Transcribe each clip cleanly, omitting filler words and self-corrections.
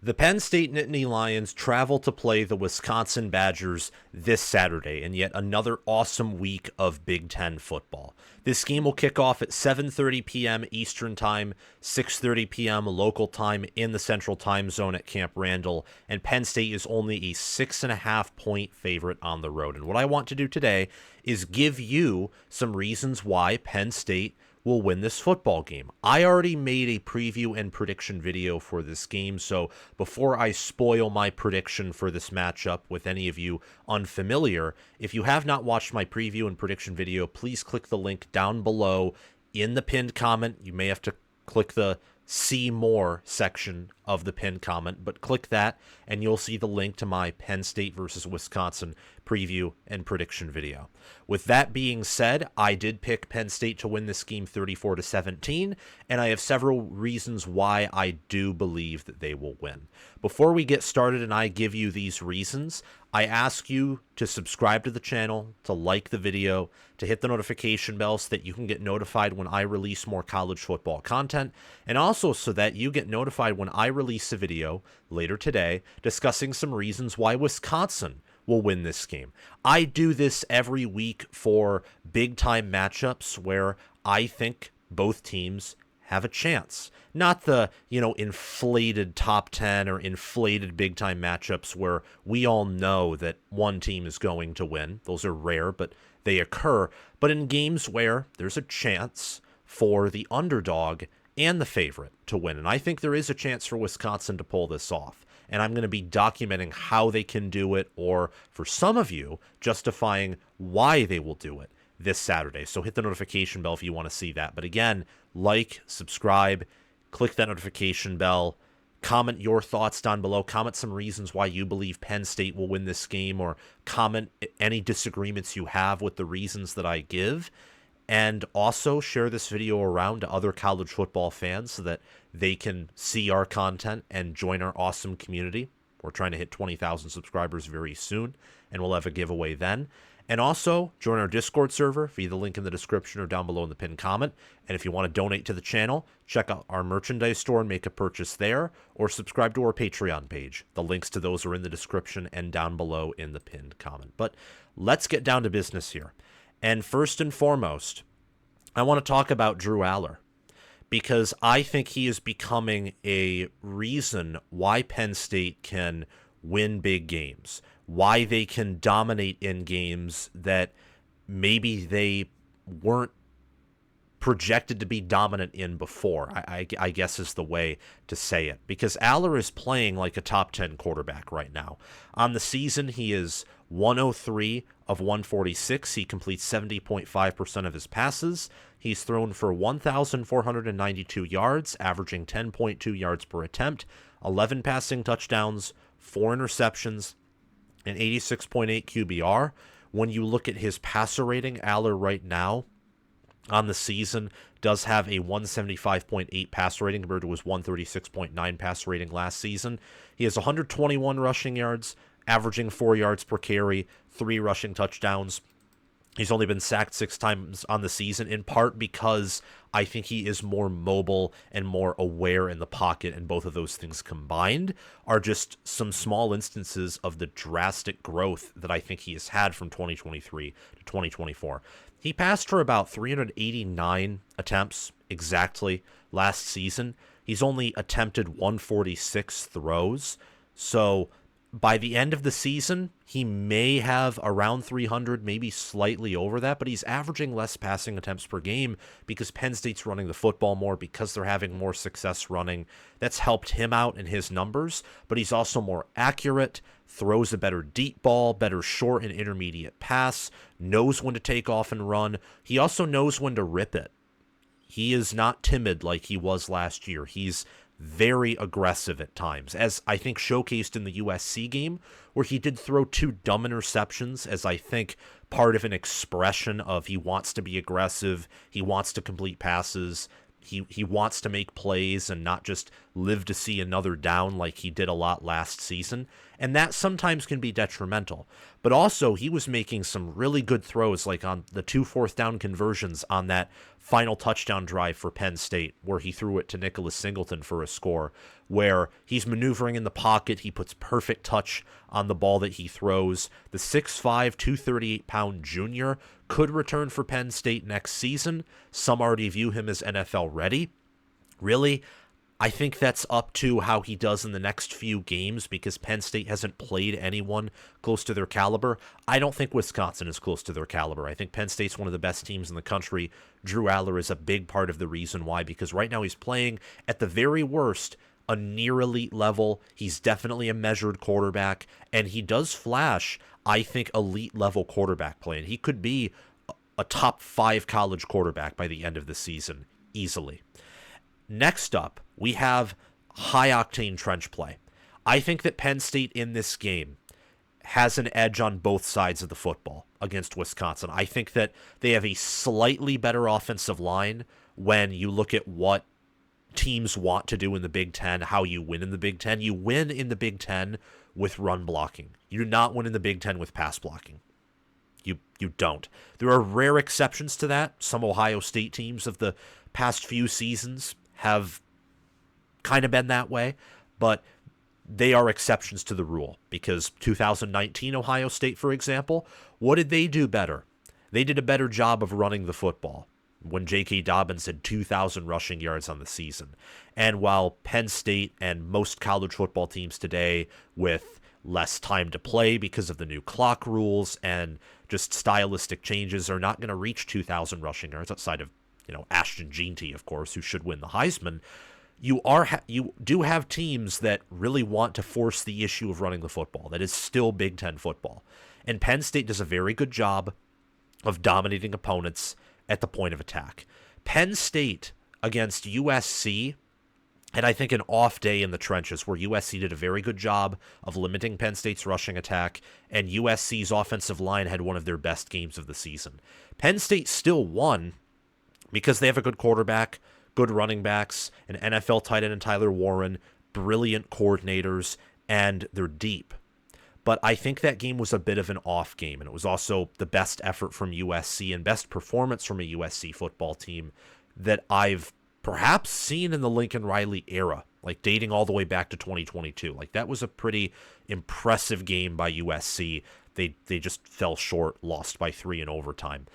The Penn State Nittany Lions travel to play the Wisconsin Badgers this Saturday in yet another awesome week of Big Ten football. This game will kick off at 7:30 p.m. Eastern Time, 6:30 p.m. local time in the Central Time Zone at Camp Randall, and Penn State is only a 6.5-point favorite on the road. And what I want to do today is give you some reasons why Penn State will win this football game. I already made a preview and prediction video for this game, so before I spoil my prediction for this matchup with any of you unfamiliar, if you have not watched my preview and prediction video, please click the link down below in the pinned comment. You may have to click the See More section of the pinned comment, but click that and you'll see the link to my Penn State versus Wisconsin preview and prediction video. With that being said, I did pick Penn State to win this game 34-17, and I have several reasons why I do believe that they will win. Before we get started and I give you these reasons, I ask you to subscribe to the channel, to like the video, to hit the notification bell so that you can get notified when I release more college football content, and also so that you get notified when I release a video later today discussing some reasons why Wisconsin will win this game. I do this every week for big-time matchups where I think both teams have a chance. Not the, inflated top 10 or inflated big-time matchups where we all know that one team is going to win. Those are rare, but they occur. But in games where there's a chance for the underdog and the favorite to win. And I think there is a chance for Wisconsin to pull this off. And I'm going to be documenting how they can do it, or for some of you, justifying why they will do it this Saturday. So hit the notification bell if you want to see that. But again, like, subscribe, click that notification bell, comment your thoughts down below, comment some reasons why you believe Penn State will win this game, or comment any disagreements you have with the reasons that I give. And also share this video around to other college football fans so that they can see our content and join our awesome community. We're trying to hit 20,000 subscribers very soon, and we'll have a giveaway then. And also, join our Discord server via the link in the description or down below in the pinned comment. And if you want to donate to the channel, check out our merchandise store and make a purchase there, or subscribe to our Patreon page. The links to those are in the description and down below in the pinned comment. But let's get down to business here. And first and foremost, I want to talk about Drew Aller, because I think he is becoming a reason why Penn State can win big games, why they can dominate in games that maybe they weren't projected to be dominant in before, I guess is the way to say it. Because Aller is playing like a top 10 quarterback right now. On the season, he is 103 of 146. He completes 70.5% of his passes. He's thrown for 1,492 yards, averaging 10.2 yards per attempt, 11 passing touchdowns, 4 interceptions, and 86.8 QBR. When you look at his passer rating, Aller right now on the season does have a 175.8 passer rating compared to his 136.9 passer rating last season. He has 121 rushing yards, averaging 4 yards per carry, 3 rushing touchdowns. He's only been sacked 6 times on the season, in part because I think he is more mobile and more aware in the pocket, and both of those things combined are just some small instances of the drastic growth that I think he has had from 2023 to 2024. He passed for about 389 attempts exactly last season. He's only attempted 146 throws, so by the end of the season, he may have around 300, maybe slightly over that, but he's averaging less passing attempts per game because Penn State's running the football more, because they're having more success running. That's helped him out in his numbers, but he's also more accurate, throws a better deep ball, better short and intermediate pass, knows when to take off and run. He also knows when to rip it. He is not timid like he was last year. He's very aggressive at times, as I think showcased in the USC game, where he did throw 2 dumb interceptions as I think part of an expression of he wants to be aggressive, he wants to complete passes, he wants to make plays and not just live to see another down like he did a lot last season, and that sometimes can be detrimental. But also, he was making some really good throws, like on the 2 fourth down conversions on that final touchdown drive for Penn State, where he threw it to Nicholas Singleton for a score, where he's maneuvering in the pocket. He puts perfect touch on the ball that he throws. The 6'5", 238-pound junior could return for Penn State next season. Some already view him as NFL ready. Really, I think that's up to how he does in the next few games because Penn State hasn't played anyone close to their caliber. I don't think Wisconsin is close to their caliber. I think Penn State's one of the best teams in the country. Drew Aller is a big part of the reason why, because right now he's playing at the very worst a near elite level. He's definitely a measured quarterback, and he does flash, I think, elite level quarterback play. And he could be a top 5 college quarterback by the end of the season, easily. Next up, we have high-octane trench play. I think that Penn State in this game has an edge on both sides of the football against Wisconsin. I think that they have a slightly better offensive line when you look at what teams want to do in the Big Ten, how you win in the Big Ten. You win in the Big Ten with run blocking. You do not win in the Big Ten with pass blocking. You don't. There are rare exceptions to that. Some Ohio State teams of the past few seasons have kind of been that way, but they are exceptions to the rule because 2019 Ohio State, for example, what did they do better? They did a better job of running the football when J.K. Dobbins had 2,000 rushing yards on the season. And while Penn State and most college football teams today with less time to play because of the new clock rules and just stylistic changes are not going to reach 2,000 rushing yards outside of Ashton Jeanty, of course, who should win the Heisman. You do have teams that really want to force the issue of running the football. That is still Big Ten football. And Penn State does a very good job of dominating opponents at the point of attack. Penn State against USC had, I think, an off day in the trenches where USC did a very good job of limiting Penn State's rushing attack, and USC's offensive line had one of their best games of the season. Penn State still won because they have a good quarterback, good running backs, an NFL tight end in Tyler Warren, brilliant coordinators, and they're deep. But I think that game was a bit of an off game, and it was also the best effort from USC and best performance from a USC football team that I've perhaps seen in the Lincoln Riley era, like dating all the way back to 2022. Like, that was a pretty impressive game by USC. They just fell short, lost by 3 in overtime.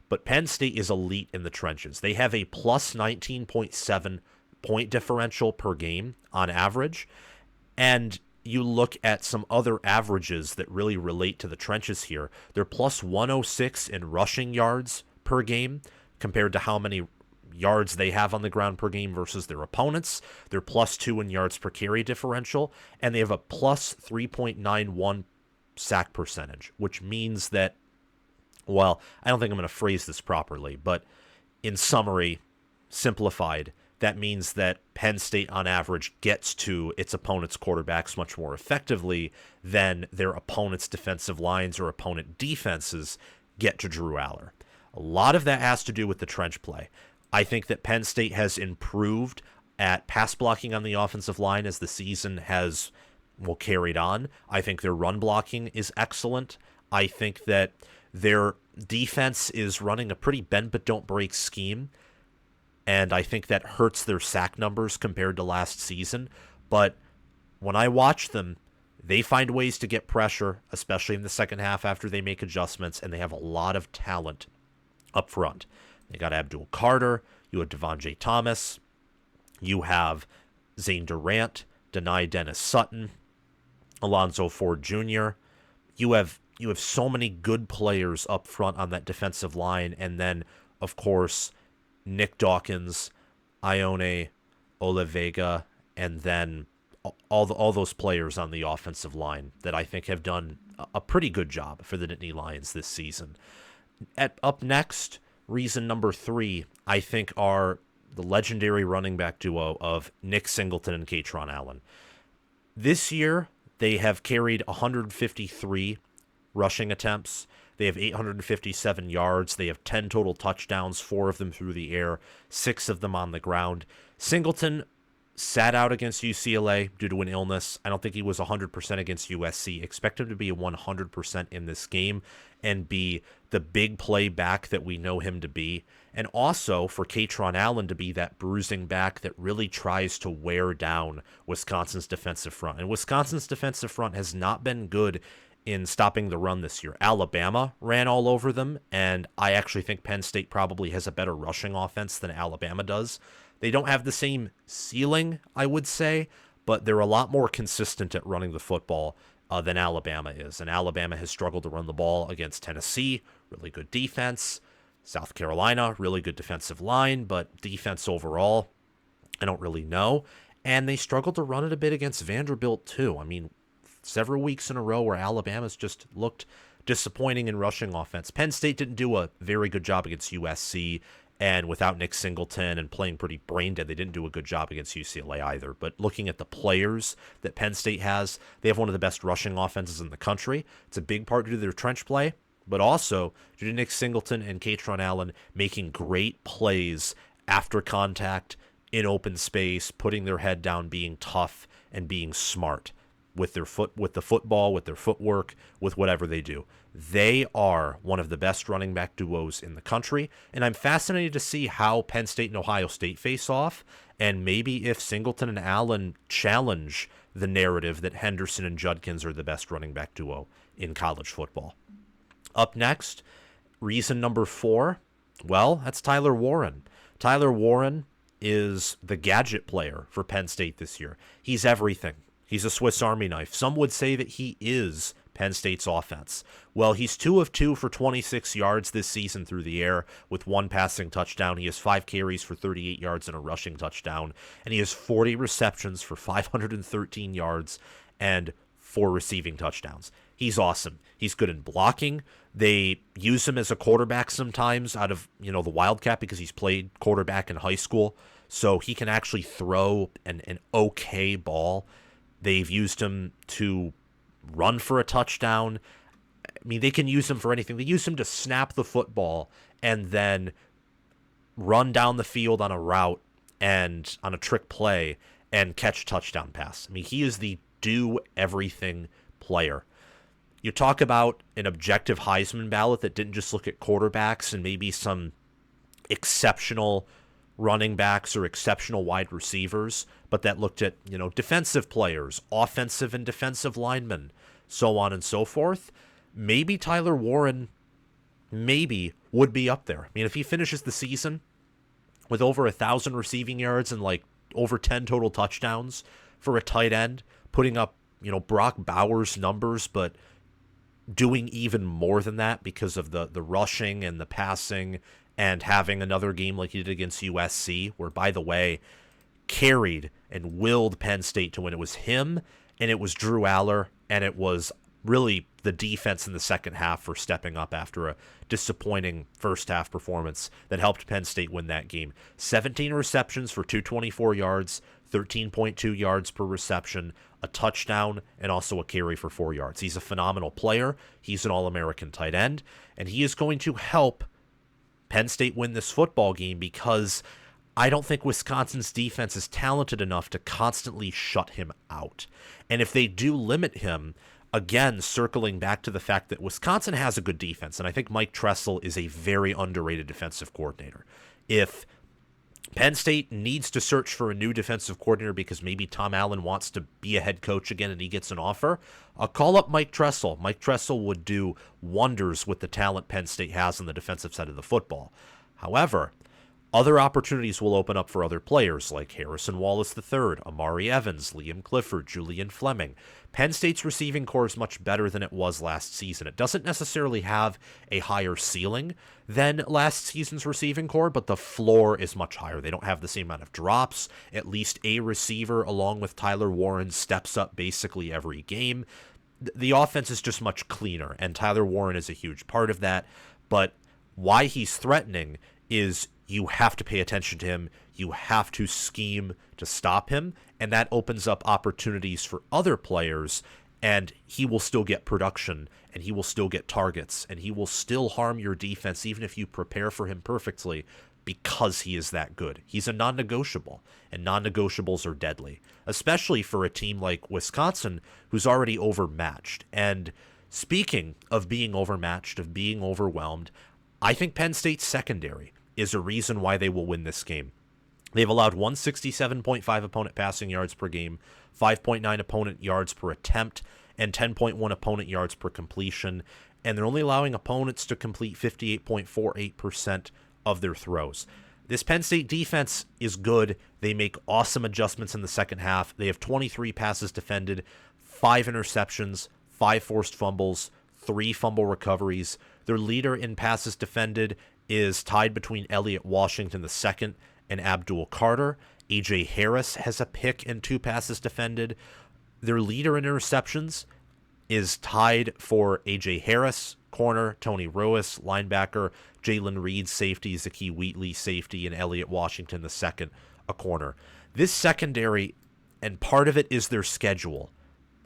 But Penn State is elite in the trenches. They have a plus 19.7 point differential per game on average. And you look at some other averages that really relate to the trenches here. They're plus 106 in rushing yards per game compared to how many yards they have on the ground per game versus their opponents. They're plus 2 in yards per carry differential. And they have a plus 3.91 sack percentage, which means that, well, I don't think I'm going to phrase this properly, but in summary, simplified, that means that Penn State on average gets to its opponent's quarterbacks much more effectively than their opponent's defensive lines or opponent defenses get to Drew Aller. A lot of that has to do with the trench play. I think that Penn State has improved at pass blocking on the offensive line as the season has carried on. I think their run blocking is excellent. I think that their defense is running a pretty bend but don't break scheme, and I think that hurts their sack numbers compared to last season. But when I watch them, they find ways to get pressure, especially in the second half after they make adjustments, and they have a lot of talent up front. They got Abdul Carter, you have Devontae Thomas, you have Zane Durant, Denai Dennis Sutton, Alonzo Ford Jr. You have so many good players up front on that defensive line, and then, of course, Nick Dawkins, Ione Olivega, and then all those players on the offensive line that I think have done a pretty good job for the Nittany Lions this season. Up next, reason number 3, I think, are the legendary running back duo of Nick Singleton and Quinton Allen. This year, they have carried 153 rushing attempts. They have 857 yards. They have 10 total touchdowns, 4 of them through the air, 6 of them on the ground. Singleton sat out against UCLA due to an illness. I don't think he was 100% against USC. Expect him to be 100% in this game and be the big play back that we know him to be. and also for Quinton Allen to be that bruising back that really tries to wear down Wisconsin's defensive front. And Wisconsin's defensive front has not been good in stopping the run this year. Alabama ran all over them, and I actually think Penn State probably has a better rushing offense than Alabama does. They don't have the same ceiling, I would say, but they're a lot more consistent at running the football than Alabama is. And Alabama has struggled to run the ball against Tennessee, really good defense. South Carolina, really good defensive line, but defense overall, I don't really know. And they struggled to run it a bit against Vanderbilt, too. I mean, several weeks in a row where Alabama's just looked disappointing in rushing offense. Penn State didn't do a very good job against USC, and without Nick Singleton and playing pretty brain dead, they didn't do a good job against UCLA either. But looking at the players that Penn State has, they have one of the best rushing offenses in the country. It's a big part due to their trench play, but also due to Nick Singleton and Quinton Allen making great plays after contact in open space, putting their head down, being tough, and being smart with their with the football, with their footwork, with whatever they do. They are one of the best running back duos in the country, and I'm fascinated to see how Penn State and Ohio State face off, and maybe if Singleton and Allen challenge the narrative that Henderson and Judkins are the best running back duo in college football. Up next, reason number 4, well, that's Tyler Warren. Tyler Warren is the gadget player for Penn State this year. He's everything. He's a Swiss Army knife. Some would say that he is Penn State's offense. Well, he's 2 of 2 for 26 yards this season through the air with 1 passing touchdown. He has 5 carries for 38 yards and a rushing touchdown. And he has 40 receptions for 513 yards and 4 receiving touchdowns. He's awesome. He's good in blocking. They use him as a quarterback sometimes out of, the Wildcat because he's played quarterback in high school. So he can actually throw an okay ball. They've used him to run for a touchdown. I mean, they can use him for anything. They use him to snap the football and then run down the field on a route and on a trick play and catch a touchdown pass. I mean, he is the do-everything player. You talk about an objective Heisman ballot that didn't just look at quarterbacks and maybe some exceptional running backs or exceptional wide receivers, but that looked at, defensive players, offensive and defensive linemen, so on and so forth. Maybe Tyler Warren would be up there. I mean, if he finishes the season with over 1,000 receiving yards and like over 10 total touchdowns for a tight end, putting up, Brock Bowers numbers, but doing even more than that because of the rushing and the passing and having another game like he did against USC, where, by the way, carried and willed Penn State to win. It was him, and it was Drew Aller, and it was really the defense in the second half for stepping up after a disappointing first half performance that helped Penn State win that game. 17 receptions for 224 yards, 13.2 yards per reception, a touchdown, and also a carry for 4 yards. He's a phenomenal player. He's an All-American tight end, and he is going to help Penn State win this football game because I don't think Wisconsin's defense is talented enough to constantly shut him out. And if they do limit him, again, circling back to the fact that Wisconsin has a good defense, and I think Mike Tressel is a very underrated defensive coordinator. If Penn State needs to search for a new defensive coordinator because maybe Tom Allen wants to be a head coach again and he gets an offer, I'll call up Mike Tressel. Mike Tressel would do wonders with the talent Penn State has on the defensive side of the football. However, other opportunities will open up for other players like Harrison Wallace III, Amari Evans, Liam Clifford, Julian Fleming. Penn State's receiving core is much better than it was last season. It doesn't necessarily have a higher ceiling than last season's receiving core, but the floor is much higher. They don't have the same amount of drops. At least a receiver, along with Tyler Warren, steps up basically every game. The offense is just much cleaner, and Tyler Warren is a huge part of that. But why he's threatening is you have to pay attention to him. You have to scheme to stop him, and that opens up opportunities for other players, and he will still get production, and he will still get targets, and he will still harm your defense even if you prepare for him perfectly because he is that good. He's a non-negotiable, and non-negotiables are deadly, especially for a team like Wisconsin who's already overmatched. And speaking of being overmatched, of being overwhelmed, I think Penn State's secondary is a reason why they will win this game. They've allowed 167.5 opponent passing yards per game, 5.9 opponent yards per attempt, and 10.1 opponent yards per completion, and they're only allowing opponents to complete 58.48% of their throws. This Penn State defense is good. They make awesome adjustments in the second half. They have 23 passes defended, 5 interceptions, 5 forced fumbles, 3 fumble recoveries. Their leader in passes defended is tied between Elliott Washington II and Abdul Carter. A.J. Harris has a pick and 2 passes defended. Their leader in interceptions is tied for A.J. Harris, corner, Tony Ruiz, linebacker, Jalen Reed, safety, Zakee Wheatley, safety, and Elliott Washington II, a corner. This secondary, and part of it is their schedule.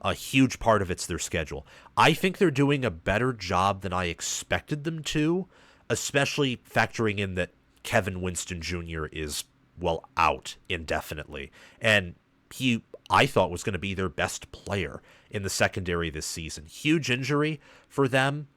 A huge part of it's their schedule. I think they're doing a better job than I expected them to, especially factoring in that Kevin Winston Jr. is, well, out indefinitely. And he, I thought, was going to be their best player in the secondary this season. Huge injury for them.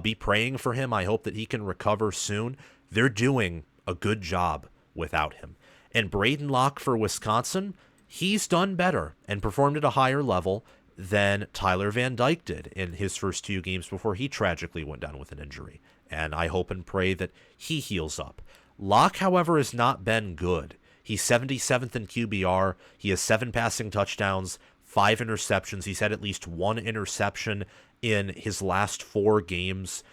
Be praying for him. I hope that he can recover soon. They're doing a good job without him. And Braden Locke for Wisconsin, he's done better and performed at a higher level than Tyler Van Dyke did in his first 2 games before he tragically went down with an injury. And I hope and pray that he heals up. Locke, however, has not been good. He's 77th in QBR. He has 7 passing touchdowns, 5 interceptions. He's had at least 1 interception in his last 4 games,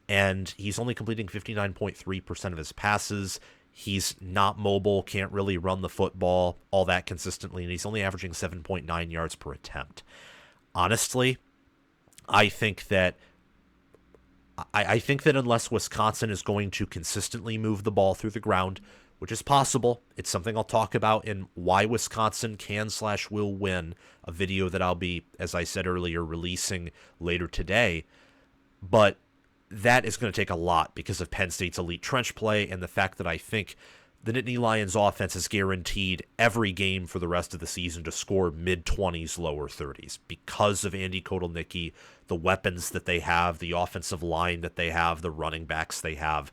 and he's only completing 59.3% of his passes. He's not mobile, can't really run the football all that consistently, and he's only averaging 7.9 yards per attempt. Honestly, I think that unless Wisconsin is going to consistently move the ball through the ground, which is possible, it's something I'll talk about in why Wisconsin can/will win, a video that I'll be, as I said earlier, releasing later today. But that is going to take a lot because of Penn State's elite trench play and the fact that I think the Nittany Lions offense is guaranteed every game for the rest of the season to score mid-20s, lower 30s because of Andy Kotelnicki, the weapons that they have, the offensive line that they have, the running backs they have,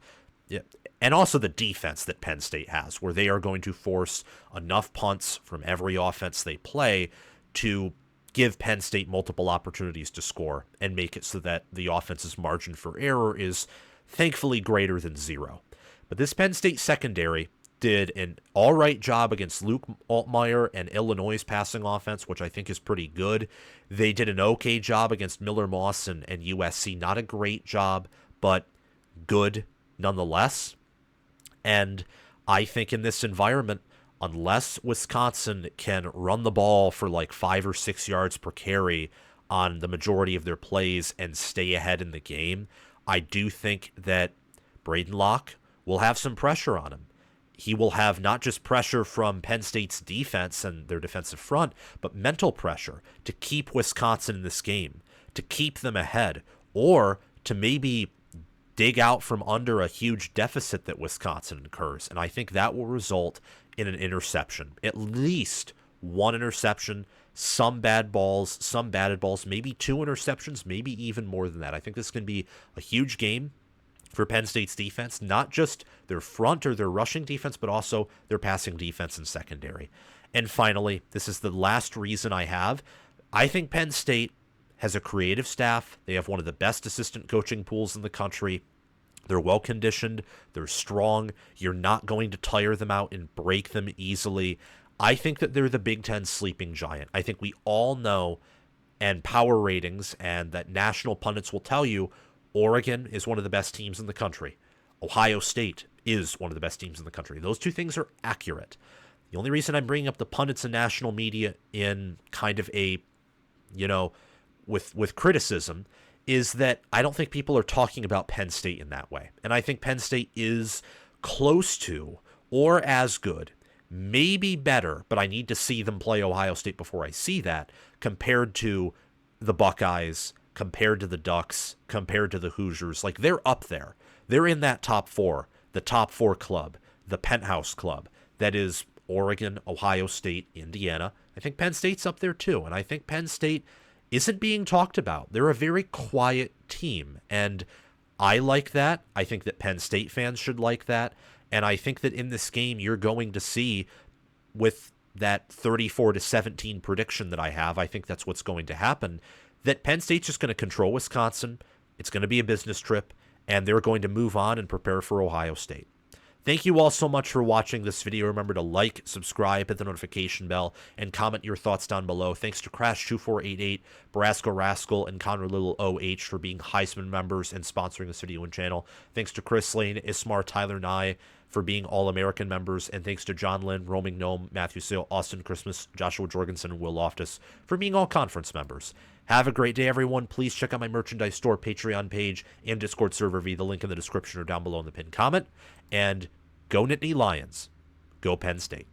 and also the defense that Penn State has, where they are going to force enough punts from every offense they play to give Penn State multiple opportunities to score and make it so that the offense's margin for error is thankfully greater than 0. But this Penn State secondary did an all right job against Luke Altmaier and Illinois' passing offense, which I think is pretty good. They did an okay job against Miller Moss and USC. Not a great job, but good nonetheless. And I think in this environment, unless Wisconsin can run the ball for like 5 or 6 yards per carry on the majority of their plays and stay ahead in the game, I do think that Braden Locke will have some pressure on him. He will have not just pressure from Penn State's defense and their defensive front, but mental pressure to keep Wisconsin in this game, to keep them ahead, or to maybe dig out from under a huge deficit that Wisconsin incurs. And I think that will result in an interception. At least 1 interception, some bad balls, some batted balls, maybe 2 interceptions, maybe even more than that. I think this can be a huge game for Penn State's defense, not just their front or their rushing defense, but also their passing defense and secondary. And finally, this is the last reason I have. I think Penn State has a creative staff. They have one of the best assistant coaching pools in the country. They're well-conditioned. They're strong. You're not going to tire them out and break them easily. I think that they're the Big Ten sleeping giant. I think we all know, and power ratings and that national pundits will tell you, Oregon is one of the best teams in the country. Ohio State is one of the best teams in the country. Those 2 things are accurate. The only reason I'm bringing up the pundits and national media in kind of a, with criticism is that I don't think people are talking about Penn State in that way. And I think Penn State is close to or as good, maybe better, but I need to see them play Ohio State before I see that, compared to the Buckeyes, compared to the Ducks, compared to the Hoosiers. Like, they're up there. They're in that top 4, the top 4 club, the penthouse club. That is Oregon, Ohio State, Indiana. I think Penn State's up there too. And I think Penn State isn't being talked about. They're a very quiet team. And I like that. I think that Penn State fans should like that. And I think that in this game, you're going to see, with that 34-17 prediction that I have, I think that's what's going to happen, that Penn State's just going to control Wisconsin. It's going to be a business trip, and they're going to move on and prepare for Ohio State. Thank you all so much for watching this video. Remember to like, subscribe, hit the notification bell, and comment your thoughts down below. Thanks to Crash2488, Brasco Rascal, and Conrad Little OH for being Heisman members and sponsoring this video and channel. Thanks to Chris Lane, Ismar, Tyler Nye for being All-American members. And thanks to John Lynn, Roaming Gnome, Matthew Sale, Austin Christmas, Joshua Jorgensen, and Will Loftus for being All-Conference members. Have a great day, everyone. Please check out my merchandise store, Patreon page, and Discord server via the link in the description or down below in the pinned comment. And go Nittany Lions. Go Penn State.